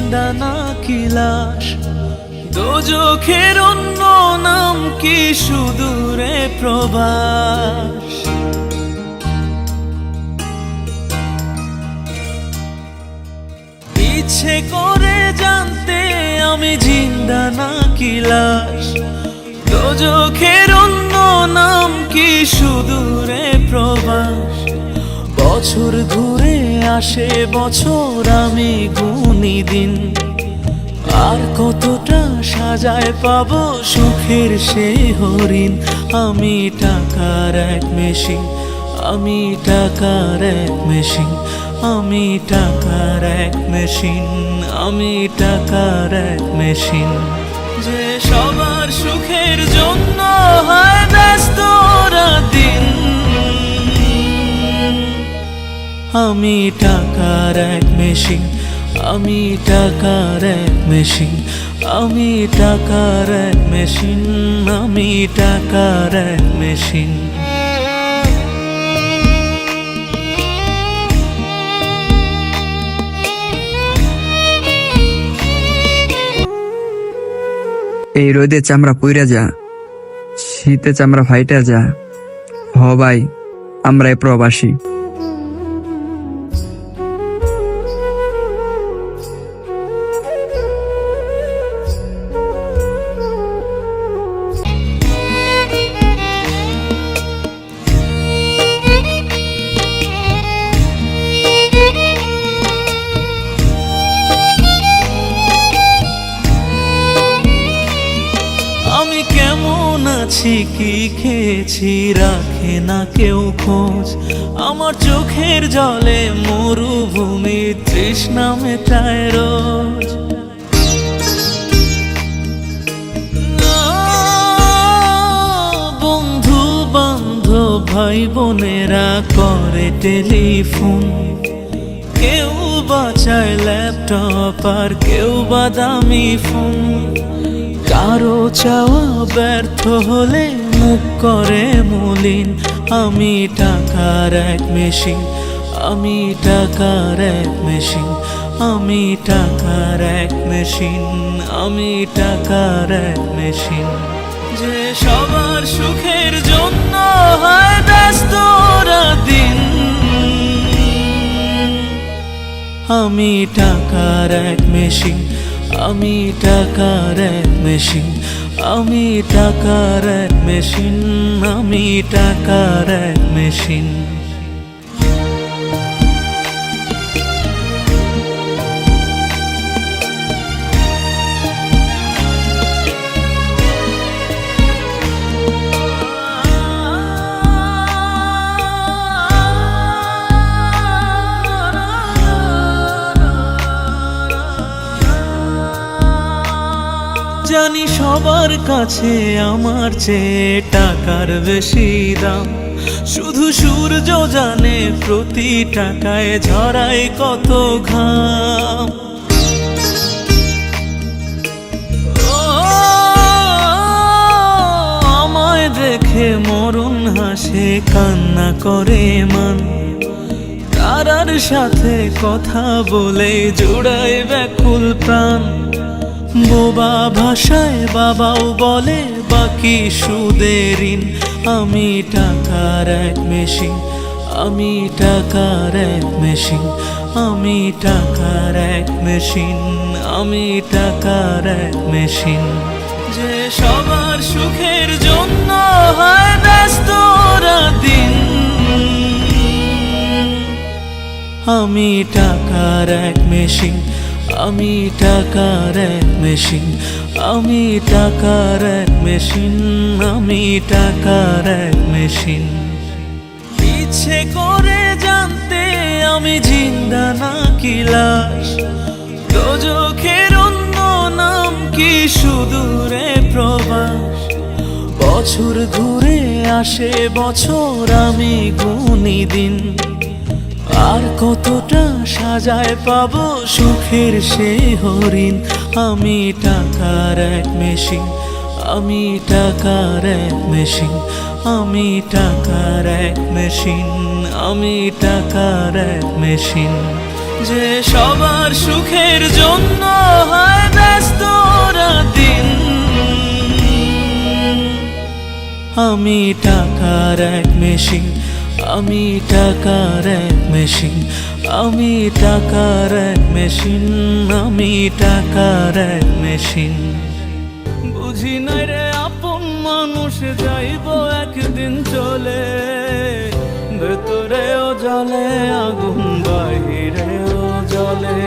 জিন্দা নাকি লাশ, দোজখের অন্য নাম কি সুদূরে প্রবাস। ইচ্ছে করে জানতে আমি জিন্দা নাকি লাশ, দোজখের অন্য নাম কি সুদূরে প্রবাস। বছর ঘুরে আসে বছর, আমি গুনি দিন, আর কতটা সাজায় পাবো সুখের সে হরিণ। আমি টাকার এক মেশিন, আমি টাকার এক মেশিন, আমি টাকার এক মেশিন, আমি টাকার এক মেশিন। যে সবার সুখের জন্য হয় ব্যস্ত দিন, আমি টাকার এক মেশিন, আমি টাকার এক মেশিন, আমি টাকার এক মেশিন, আমি টাকার এক মেশিন। এই রোদে চামড়া পুইরা যা, শীতে চামড়া ফাইটা যা, হ ভাই আমরাই প্রবাসী। আমি কেমন আছি কি খেয়েছি রাখে না কেউ খোঁজ, আমার চোখের জলে মরুভূমি তৃষ্ণা মেটায় রোজ। বন্ধু বান্ধব ভাই বোনেরা করে টেলিফোন, কেউ বাঁচায় ল্যাপটপ আর কেউ বা দামি ফোন। কারো চাওয়া ব্যর্থ হলে মুখ করে মলিন, আমি টাকার এক মেশিন, আমি টাকার এক মেশিন, আমি টাকার এক মেশিন, আমি টাকার এক মেশিন। যে সবার সুখের জন্য হয় ব্যস্ত দিন, আমি টাকার এক মেশিন, আমি টাকার এক মেশিন, আমি টাকার এক মেশিন, আমি টাকার এক মেশিন। জানি সবার কাছে আমার চেয়ে টাকার বেশি দাম, শুধু সূর্য জানে প্রতি টাকায় ঝরায় কত ঘাম। আমায় দেখে মরণ হাসে কান্না করে মান, তারার সাথে কথা বলে জোড়ায় ব্যাকুল প্রাণ। বোবা ভাষায় বাবাও বলে বাকি সুদের ঋণ, আমি টাকার এক মেশিন, আমি টাকার এক মেশিন, আমি টাকার এক মেশিন, আমি টাকার এক মেশিন। যে সবার সুখের জন্য হয় ব্যস্ত দিন, আমি টাকার এক মেশিন, আমি টাকার এক মেশিন, আমি টাকার এক মেশিন, আমি টাকার এক মেশিন। ইচ্ছে করে জানতে আমি জিন্দা নাকি লাশ, দোজখের অন্য নাম কি সুদূরে প্রবাস। বছর ঘুরে আসে বছর, আমি গুনি দিন, আর কতটা সাজায় পাবো সুখের সে হরিণ। আমি টাকার এক মেশিন, আমি টাকার এক মেশিন, আমি টাকার এক মেশিন, আমি টাকার এক মেশিন। যে সবার সুখের জন্য হয় ব্যস্ত রাত দিন। আমি টাকার এক মেশিন, আমি টাকার এক মেশিন, আমি টাকার এক মেশিন, আমি টাকার এক মেশিন। বুঝি নাই রে আপন মানুষ যাইব একদিন চলে, ভেতরেও জলে আগুন বাহিরেও জলে।